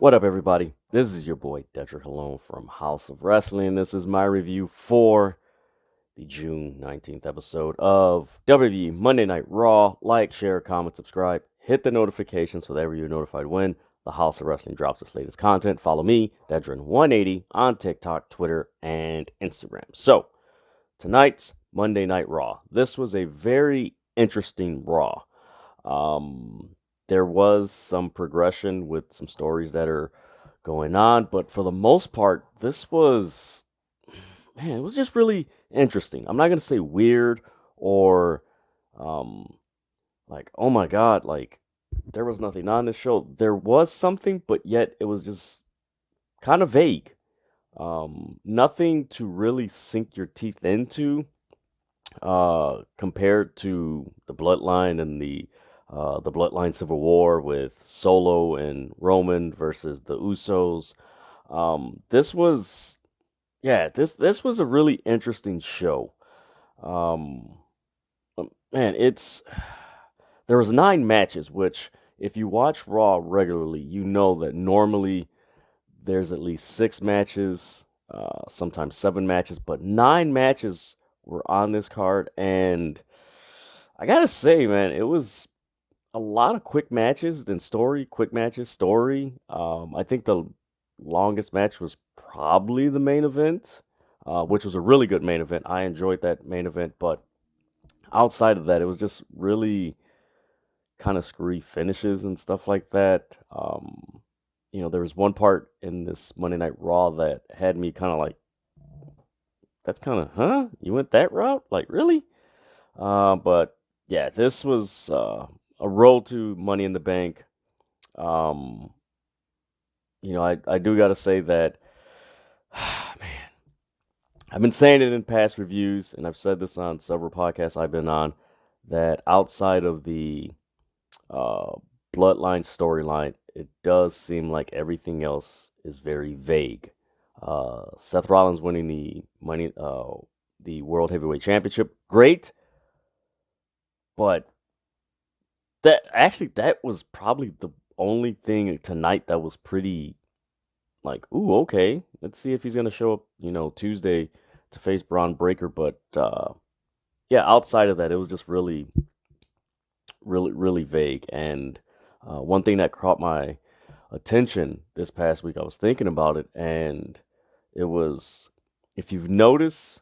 What up, everybody? This is your boy Dedrian Colon from House of Wrestling. This is my review for the June 19th episode of WWE Monday Night Raw. Like, share, comment, subscribe, hit the notifications so that you're notified when the House of Wrestling drops its latest content. Follow me, Dedrian180, on TikTok, Twitter, and Instagram. So, tonight's Monday Night Raw. This was a very interesting Raw. Um, there was some progression with some stories that are going on, but for the most part, this was, man, it was just really interesting. I'm not gonna say weird or um like, oh my god, like there was nothing on this show. There was something, but yet it was just kind of vague. Nothing to really sink your teeth into compared to the Bloodline and the Bloodline Civil War with Solo and Roman versus the Usos. This was, yeah, this was a really interesting show. Um, man, it's there was 9 matches, which if you watch Raw regularly, you know that normally there's at least 6 matches, sometimes 7 matches, but 9 matches were on this card, and I gotta say, man, it was a lot of quick matches, then story, quick matches, story. I think the longest match was probably the main event, which was a really good main event. I enjoyed that main event, but outside of that, it was just really kind of screwy finishes and stuff like that. There was one part in this Monday Night Raw that had me kind of like, that's kind of, huh? You went that route? Like, really? But yeah, this was a road to Money in the Bank. Um, I do got to say that, man, I've been saying it in past reviews, and I've said this on several podcasts I've been on, that outside of the uh, Bloodline storyline, it does seem like everything else is very vague. Seth Rollins winning the World Heavyweight Championship, great, but that was probably the only thing tonight that was pretty like, ooh, okay. Let's see if he's gonna show up, Tuesday to face Braun Breaker. But yeah, outside of that, it was just really, really, really vague. And one thing that caught my attention this past week, I was thinking about it, and it was, if you've noticed,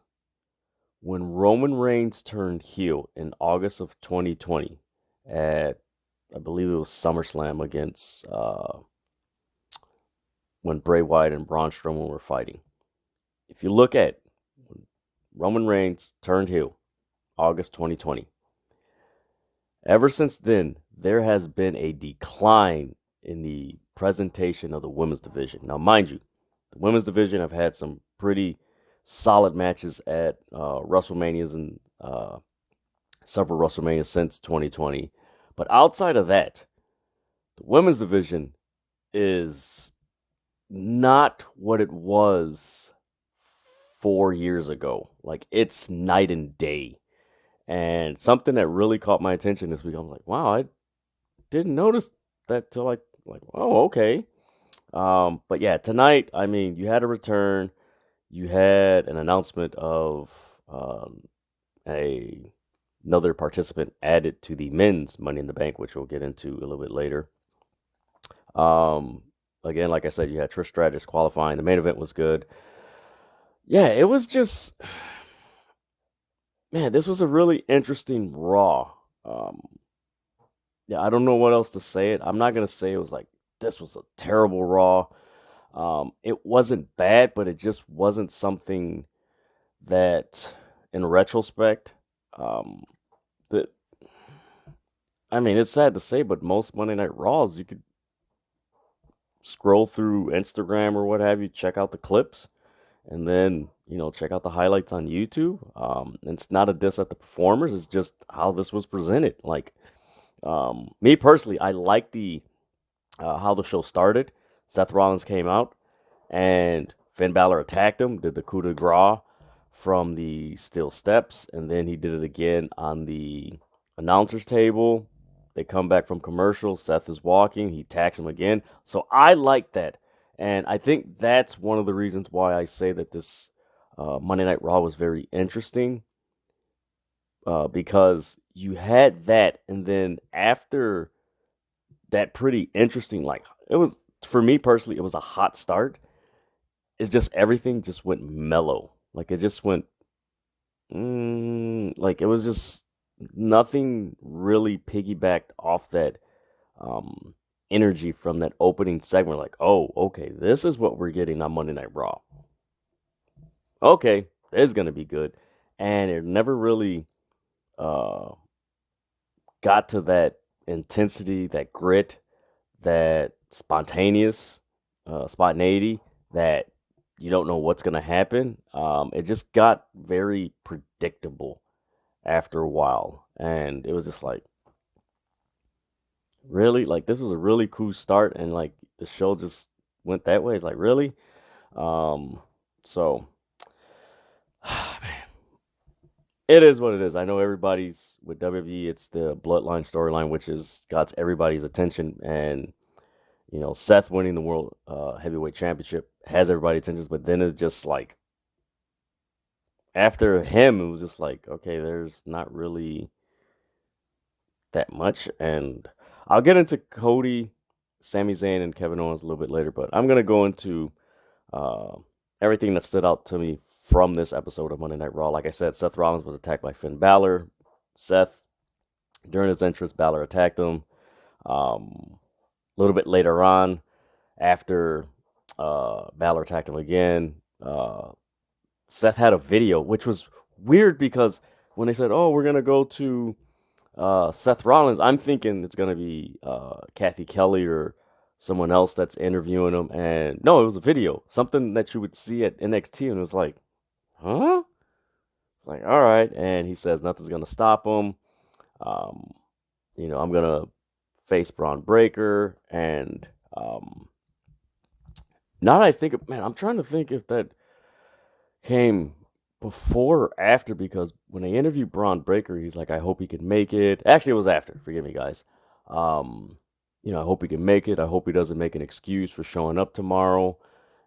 when Roman Reigns turned heel in August of 2020 at, I believe it was SummerSlam against when Bray Wyatt and Braun Strowman were fighting. If you look at when Roman Reigns turned heel, August 2020, ever since then, there has been a decline in the presentation of the women's division. Now, mind you, the women's division have had some pretty solid matches at WrestleManias and several WrestleManias since 2020. But outside of that, the women's division is not what it was 4 years ago. Like, it's night and day. And something that really caught my attention this week, I was like, wow, I didn't notice that till like, oh, okay. But yeah, tonight, I mean, you had a return, you had an announcement of a another participant added to the men's Money in the Bank, which we'll get into a little bit later. Again, like I said, you had Trish Stratus qualifying. The main event was good. Yeah, it was just, man, this was a really interesting Raw. Um, yeah, I don't know what else to say it. I'm not gonna say it was like this was a terrible Raw. It wasn't bad, but it just wasn't something that, in retrospect, um, that I mean, it's sad to say, but most Monday Night Raws, you could scroll through Instagram or what have you, check out the clips, and then check out the highlights on YouTube. It's not a diss at the performers; it's just how this was presented. Like, me personally, I like the how the show started. Seth Rollins came out, and Finn Balor attacked him, did the coup de grace from the steel steps, and then he did it again on the announcer's table. They come back from commercial. Seth is walking. He attacks him again. So I like that. And I think that's one of the reasons why I say that this Monday Night Raw was very interesting, because you had that, and then after that, pretty interesting. Like, it was, for me personally, it was a hot start. It's just everything just went mellow. Like, it just went, like, it was just nothing really piggybacked off that um, energy from that opening segment. Like, oh, okay, this is what we're getting on Monday Night Raw. Okay, this is gonna be good, and it never really uh, got to that intensity, that grit, that spontaneity that you don't know what's gonna happen. It just got very predictable after a while, and it was just like, really, like, this was a really cool start, and like the show just went that way. It's like, really. um so It is what it is. I know everybody's with WWE. It's the Bloodline storyline, which is got everybody's attention, and Seth winning the World Heavyweight Championship has everybody's attention. But then it's just like, after him, it was just like, okay, there's not really that much. And I'll get into Cody, Sami Zayn, and Kevin Owens a little bit later. But I'm gonna go into uh, everything that stood out to me from this episode of Monday Night Raw. Like I said, Seth Rollins was attacked by Finn Balor. Seth, during his entrance, Balor attacked him. A little bit later on, after Balor attacked him again, Seth had a video, which was weird because when they said, "Oh, we're gonna go to Seth Rollins," I'm thinking it's gonna be Kathy Kelly or someone else that's interviewing him, and no, it was a video, something that you would see at NXT, and it was like, huh? Like, all right. And he says nothing's gonna stop him. Um, I'm gonna face Braun Breaker, and now that I think, man, I'm trying to think if that came before or after, because when they interviewed Braun Breaker, he's like, I hope he can make it. Actually, it was after. Forgive me, guys. Um, I hope he can make it. I hope he doesn't make an excuse for showing up tomorrow.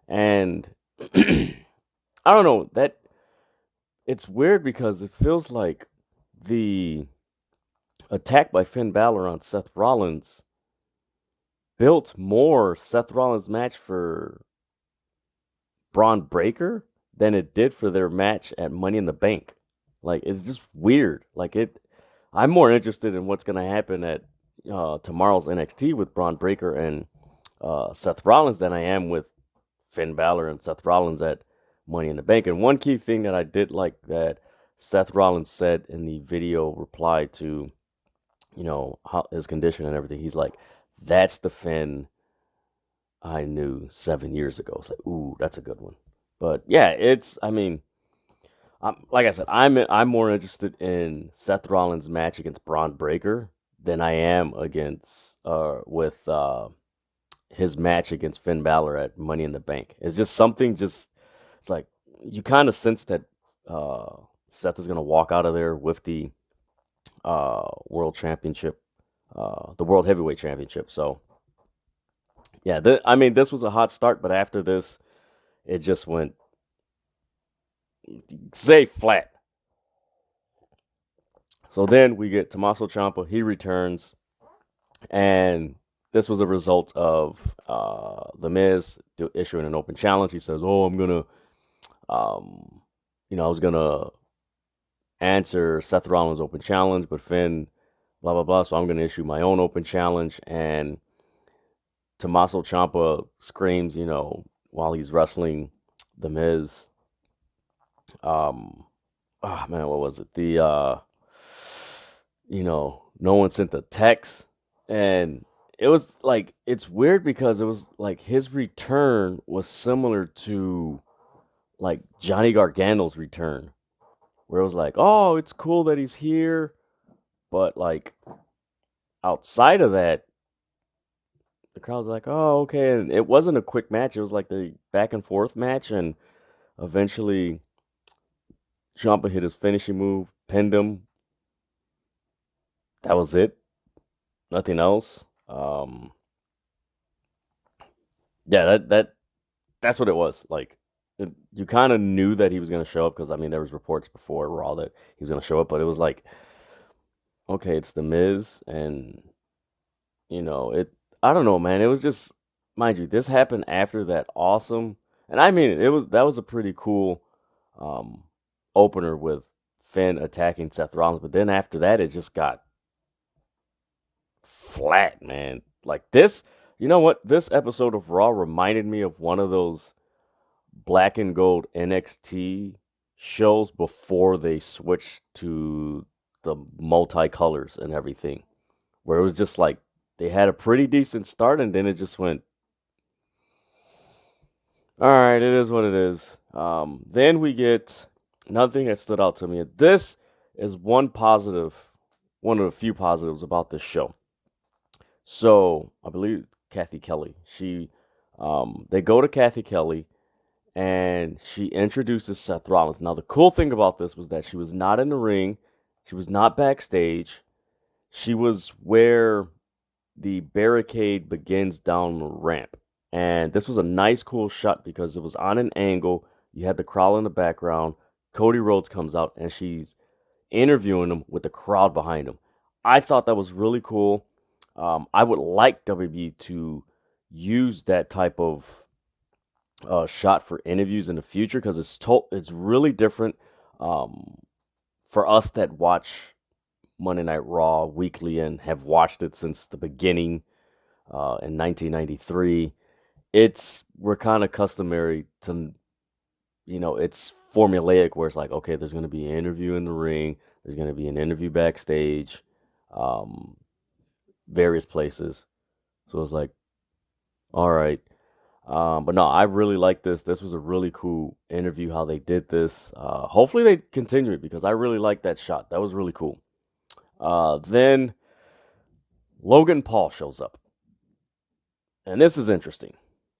And I don't know, that it's weird because it feels like the attack by Finn Balor on Seth Rollins built more Seth Rollins' match for Braun Breaker than it did for their match at Money in the Bank. Like, it's just weird. Like, I'm more interested in what's gonna happen at tomorrow's NXT with Braun Breaker and Seth Rollins than I am with Finn Balor and Seth Rollins at Money in the Bank. And one key thing that I did like that Seth Rollins said in the video reply to, how his condition and everything, he's like, that's the Finn I knew 7 years ago. It's like, ooh, that's a good one. But yeah, I mean, like I said, I'm more interested in Seth Rollins' match against Braun Breaker than I am against with his match against Finn Balor at Money in the Bank. It's just something. It's like you kind of sense that Seth is gonna walk out of there with the World Championship, the World Heavyweight Championship. So yeah, I mean, this was a hot start, but after this, it just went, say, flat. So then we get Tommaso Ciampa. He returns, and this was a result of The Miz issuing an open challenge. He says, "Oh, I'm gonna, I was gonna answer Seth Rollins' open challenge, but Finn, blah blah blah. So I'm gonna issue my own open challenge." And Tommaso Ciampa screams, while he's wrestling The Miz. Oh man, what was it? No one sent the text, and it was like, it's weird because it was like his return was similar to like Johnny Gargano's return, where it was like, oh, it's cool that he's here, but like outside of that, the crowd's like, oh, okay. And it wasn't a quick match. It was like the back and forth match, and eventually Ciampa hit his finishing move, pinned him. That was it. nothing else. Yeah, that's what it was. Like, you kind of knew that he was going to show up because I mean there was reports before Raw that he was going to show up, but it was like, okay, it's the Miz, and it. I don't know, man. It was just, mind you, this happened after that awesome, and I mean that was a pretty cool um opener with Finn attacking Seth Rollins, but then after that it just got flat, man. Like this, you know what? This episode of Raw reminded me of one of those black and gold NXT shows before they switched to the multicolors and everything, where it was just like they had a pretty decent start and then it just went, all right, it is what it is. Then we get another thing that stood out to me. This is one of the few positives about this show. So I believe Kathy Kelly, they go to Kathy Kelly and she introduces Seth Rollins. Now, the cool thing about this was that she was not in the ring, she was not backstage, she was where the barricade begins down the ramp. And this was a nice, cool shot because it was on an angle. You had the crowd in the background. Cody Rhodes comes out and she's interviewing him with the crowd behind him. I thought that was really cool. I would like WB to use that type of shot for interviews in the future because it's really different um, for us that watch Monday Night Raw weekly and have watched it since the beginning in 1993. We're kind of customary to, it's formulaic where it's like, okay, there's going to be an interview in the ring, there's going to be an interview backstage, um, various places. So it's like, all right. But no, I really like this. This was a really cool interview how they did this. Hopefully they continue it because I really like that shot. That was really cool. Then Logan Paul shows up. And this is interesting.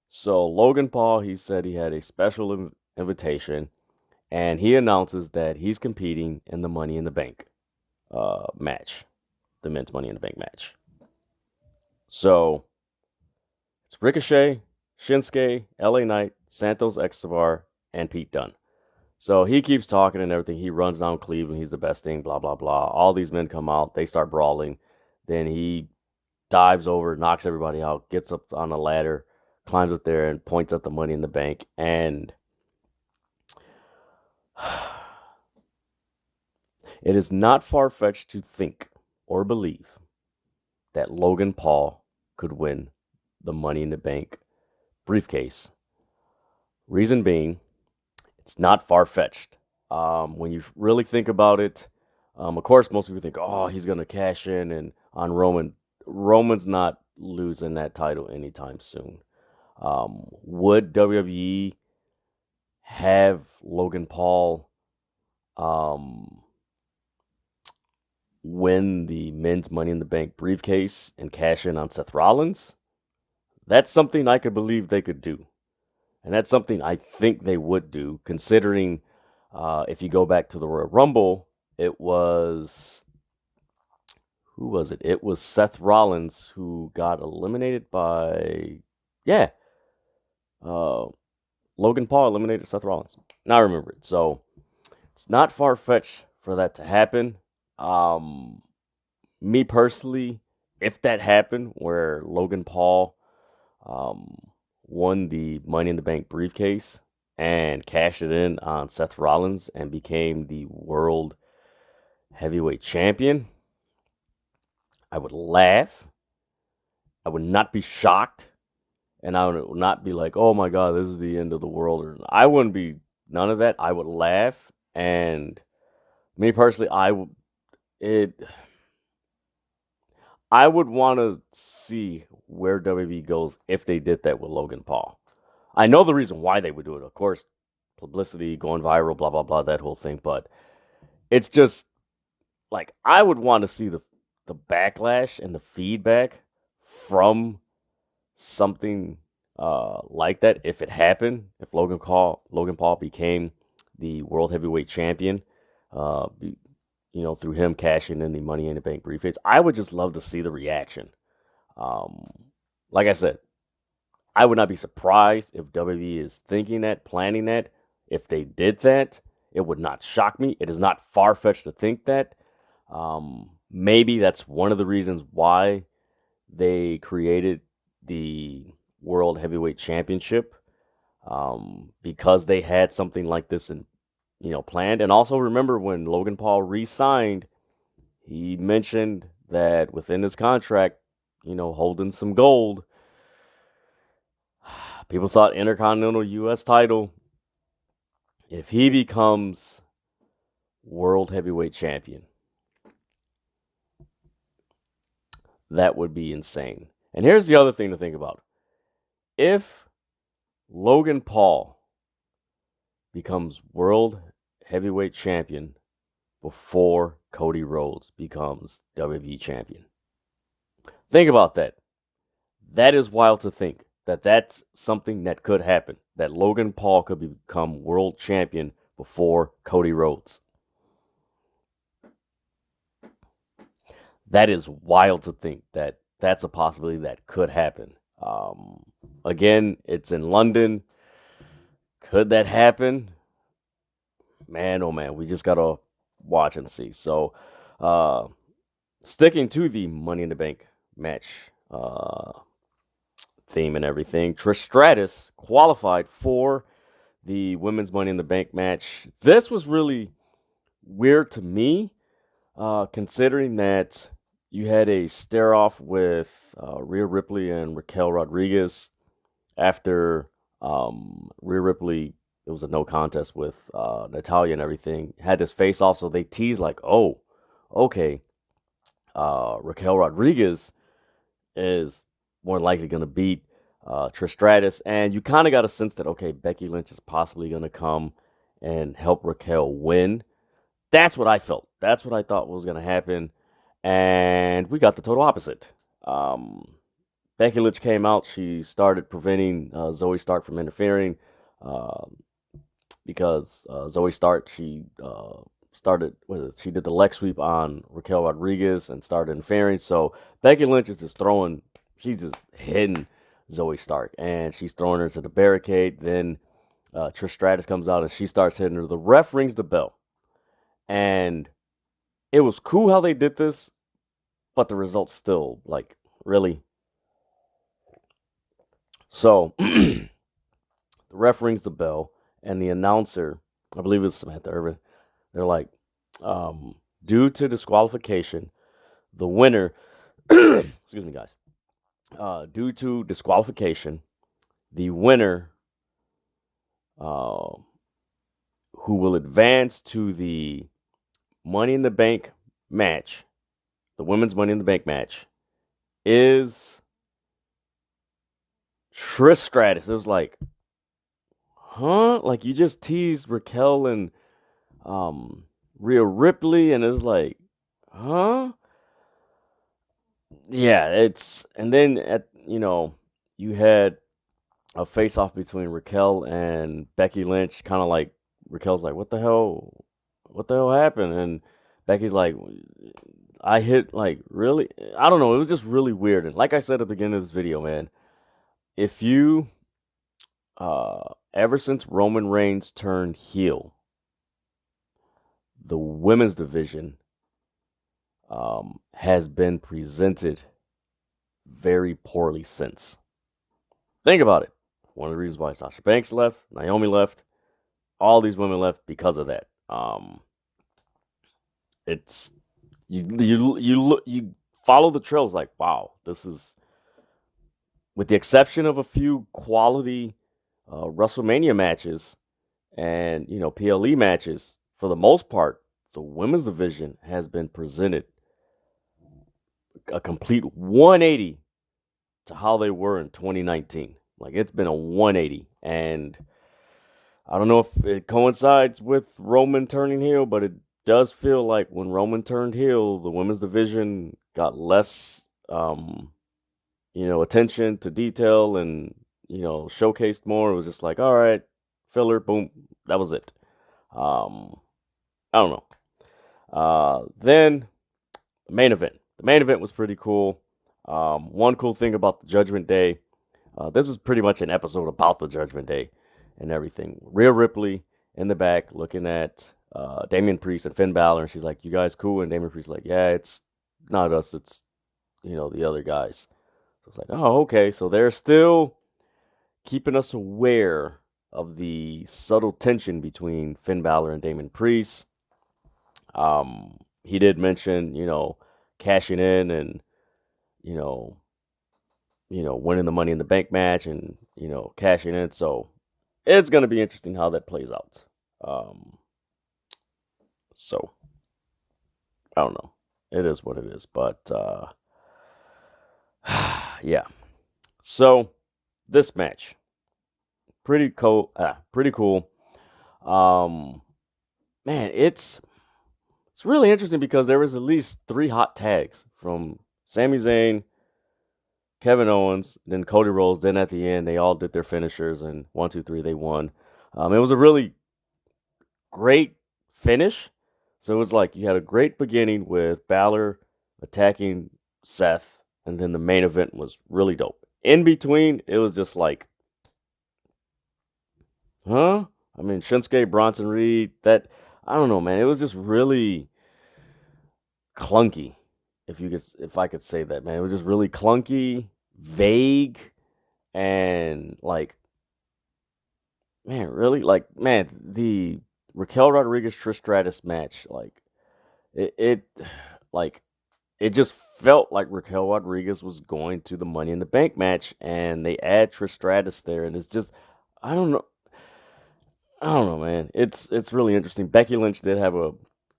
So Logan Paul, he said he had a special invitation and he announces that he's competing in the Money in the Bank match, the men's Money in the Bank match. So it's Ricochet, Shinsuke, LA Knight, Santos Escobar, and Pete Dunne. So he keeps talking and everything. He runs down Cleveland. He's the best thing, blah, blah, blah. All these men come out. They start brawling. Then he dives over, knocks everybody out, gets up on a ladder, climbs up there, and points at the Money in the Bank. And it is not far-fetched to think or believe that Logan Paul could win the Money in the Bank briefcase. Reason being, it's not far-fetched. When you really think about it, of course, most people think, oh, he's going to cash in and on Roman. Roman's not losing that title anytime soon. Would WWE have Logan Paul win the men's Money in the Bank briefcase and cash in on Seth Rollins? That's something I could believe they could do. And that's something I think they would do, considering if you go back to the Royal Rumble, it was. Who was it? It was Seth Rollins who got eliminated by. Yeah. Uh, Logan Paul eliminated Seth Rollins. Now I remember it. So it's not far fetched for that to happen. Me personally, if that happened, where Logan Paul um, won the Money in the Bank briefcase and cashed it in on Seth Rollins and became the world heavyweight champion, I would laugh. I would not be shocked. And I would not be like, oh my God, this is the end of the world. Or I wouldn't be none of that. I would laugh. And me personally, it I would want to see where WB goes if they did that with Logan Paul. I know the reason why they would do it. Of course, publicity, going viral, blah, blah, blah, that whole thing. But it's just like I would want to see the backlash and the feedback from something like that if it happened, if Logan Paul became the world heavyweight champion. through him cashing in the Money in the Bank briefcase. I would just love to see the reaction. Um, like I said, I would not be surprised if WWE is thinking that, planning that. If they did that, it would not shock me. It is not far fetched to think that. Maybe that's one of the reasons why they created the World Heavyweight Championship, because they had something like this in planned. And also remember when Logan Paul re-signed, he mentioned that within his contract, holding some gold. People thought Intercontinental U.S. title, if he becomes World Heavyweight Champion, that would be insane. And here's the other thing to think about. If Logan Paul becomes World Heavyweight Champion before Cody Rhodes becomes WWE Champion, think about that. That is wild to think that that's something that could happen, that Logan Paul could become World Champion before Cody Rhodes. That is wild to think that that's a possibility that could happen. Again, it's in London. Could that happen? Man, oh man, we just gotta watch and see. So, sticking to the Money in the Bank match theme and everything, Trish Stratus qualified for the Women's Money in the Bank match. This was really weird to me, considering that you had a stare off with Rhea Ripley and Raquel Rodriguez after Rhea Ripley. It was a no contest with Natalya and everything. Had this face off, so they teased like, oh, okay, Raquel Rodriguez is more likely going to beat Trish Stratus, and you kind of got a sense that, okay, Becky Lynch is possibly going to come and help Raquel win. That's what I felt. That's what I thought was going to happen, and we got the total opposite. Becky Lynch came out. She started preventing Zoe Stark from interfering because Zoe Stark, she she did the leg sweep on Raquel Rodriguez and started interfering. So Becky Lynch is just she's just hitting Zoe Stark, and she's throwing her to the barricade. Then Trish Stratus comes out and she starts hitting her. The ref rings the bell, and it was cool how they did this, but the results still, like, really. So the ref rings the bell, and the announcer, I believe it's Samantha Irvin, they're like, due to disqualification, the winner, excuse me, guys, due to disqualification, the winner, who will advance to the Money in the Bank match, the Women's Money in the Bank match, is Trish Stratus. It was like, huh? Like, you just teased Raquel and Rhea Ripley, and it was like, huh? Yeah, and then you had a face off between Raquel and Becky Lynch, kind of like Raquel's like, what the hell happened? And Becky's like, I hit, like, really? I don't know. It was just really weird. And like I said at the beginning of this video, man, if you, ever since Roman Reigns turned heel, the women's division has been presented very poorly since. Think about it. One of the reasons why Sasha Banks left, Naomi left, all these women left because of that. It's you follow the trails like, wow, this is, with the exception of a few quality WrestleMania matches and PLE matches, for the most part, the women's division has been presented a complete 180 to how they were in 2019. Like, it's been a 180, and I don't know if it coincides with Roman turning heel, but it does feel like when Roman turned heel, the women's division got less, attention to detail and, showcased more. It was just like, all right, filler, boom, that was it. I don't know. Then the main event. The main event was pretty cool. One cool thing about the Judgment Day, this was pretty much an episode about the Judgment Day and everything. Rhea Ripley in the back looking at Damian Priest and Finn Balor, and she's like, "You guys cool?" And Damian Priest's like, "Yeah, it's not us. It's the other guys." So it's like, "Oh, okay." So they're still keeping us aware of the subtle tension between Finn Balor and Damian Priest. He did mention, cashing in and you know, winning the Money in the Bank match and cashing in. So it's gonna be interesting how that plays out. Um, so I don't know. It is what it is, but yeah. So this match, pretty cool. Pretty cool. Um, man, it's really interesting because there was at least 3 hot tags from Sami Zayn, Kevin Owens, then Cody Rhodes. Then at the end, they all did their finishers, and 1, 2, 3, they won. It was a really great finish. So it was like you had a great beginning with Balor attacking Seth, and then the main event was really dope. In between, it was just like, huh? I mean, Shinsuke, Bronson Reed, that, I don't know, man. It was just really clunky, if I could say that, man. It was just really clunky, vague, and like, man, really, like, man, the Raquel Rodriguez Trish Stratus match, like, it like, it just felt like Raquel Rodriguez was going to the Money in the Bank match, and they add Trish Stratus there, and it's just, I don't know, I don't know, man. It's really interesting. Becky Lynch did have a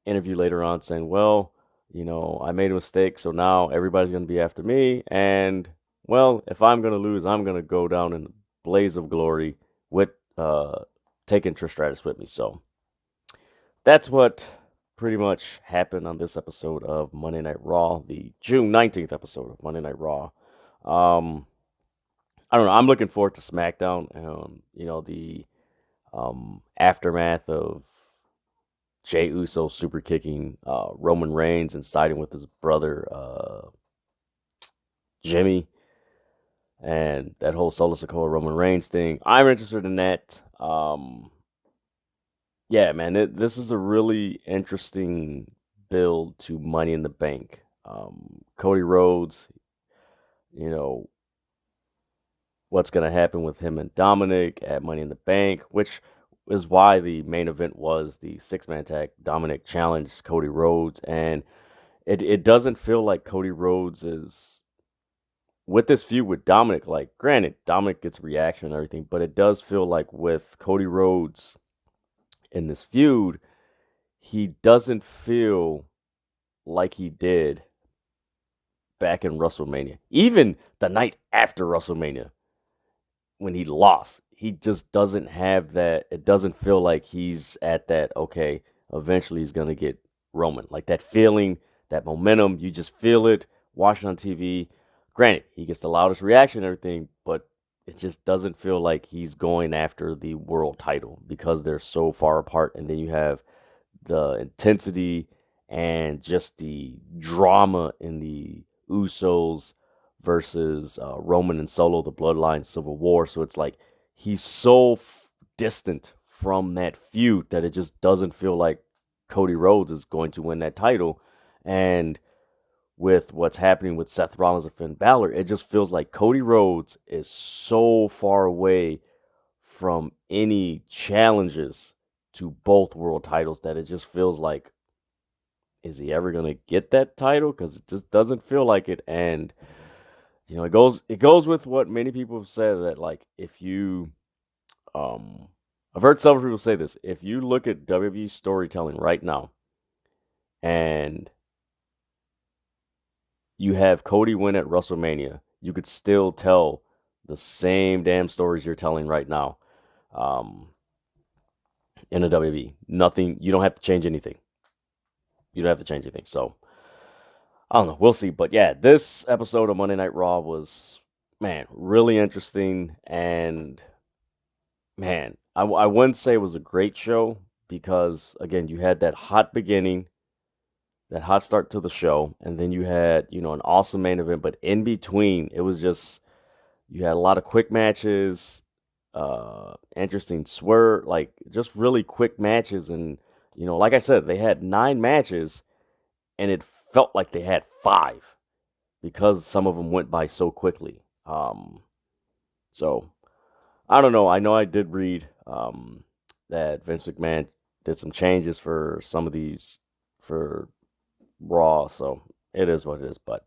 interview later on saying, "Well, I made a mistake, so now everybody's going to be after me, and well, if I'm going to lose, I'm going to go down in a blaze of glory with taking Trish Stratus with me." So that's what pretty much happened on this episode of Monday Night Raw, the June 19th episode of Monday Night Raw. Um, I don't know. I'm looking forward to SmackDown. The aftermath of Jey Uso super kicking Roman Reigns and siding with his brother Jimmy, and that whole Solo Sikoa Roman Reigns thing. I'm interested in that. Yeah, man, this is a really interesting build to Money in the Bank. Cody Rhodes, you know, what's going to happen with him and Dominic at Money in the Bank, which is why the main event was the 6-man tag. Dominic challenged Cody Rhodes, and it doesn't feel like Cody Rhodes is with this feud with Dominic. Like, granted, Dominic gets reaction and everything, but it does feel like with Cody Rhodes in this feud, he doesn't feel like he did back in WrestleMania. Even the night after WrestleMania, when he lost, he just doesn't have that. It doesn't feel like he's at that, okay, eventually he's going to get Roman. Like that feeling, that momentum, you just feel it watching on TV. Granted, he gets the loudest reaction and everything, but it just doesn't feel like he's going after the world title because they're so far apart. And then you have the intensity and just the drama in the Usos versus Roman and Solo, the Bloodline Civil War. So it's like he's so distant from that feud that it just doesn't feel like Cody Rhodes is going to win that title. And with what's happening with Seth Rollins and Finn Balor, it just feels like Cody Rhodes is so far away from any challenges to both world titles that it just feels like, is he ever going to get that title? Because it just doesn't feel like it. And it goes with what many people have said, that like if you I've heard several people say this, if you look at WWE storytelling right now and you have Cody win at WrestleMania, you could still tell the same damn stories you're telling right now in the WWE. Nothing, you don't have to change anything. You don't have to change anything. So I don't know. We'll see. But yeah, this episode of Monday Night Raw was, man, really interesting. And man, I wouldn't say it was a great show because, again, you had that hot beginning that hot start to the show, and then you had, an awesome main event, but in between, it was just you had a lot of quick matches, interesting swerve, like just really quick matches, and like I said, they had 9 matches, and it felt like they had 5 because some of them went by so quickly. So I don't know. I know I did read that Vince McMahon did some changes for some of these for Raw, so it is what it is. But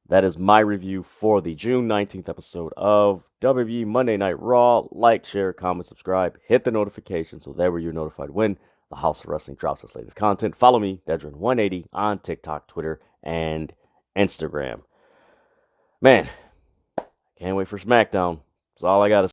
that is my review for the June 19th episode of WWE Monday Night Raw. Like, share, comment, subscribe, hit the notification so that way you're notified when the House of Wrestling drops its latest content. Follow me, Dedrian180, on TikTok, Twitter, and Instagram. Man, can't wait for SmackDown. That's all I got to say.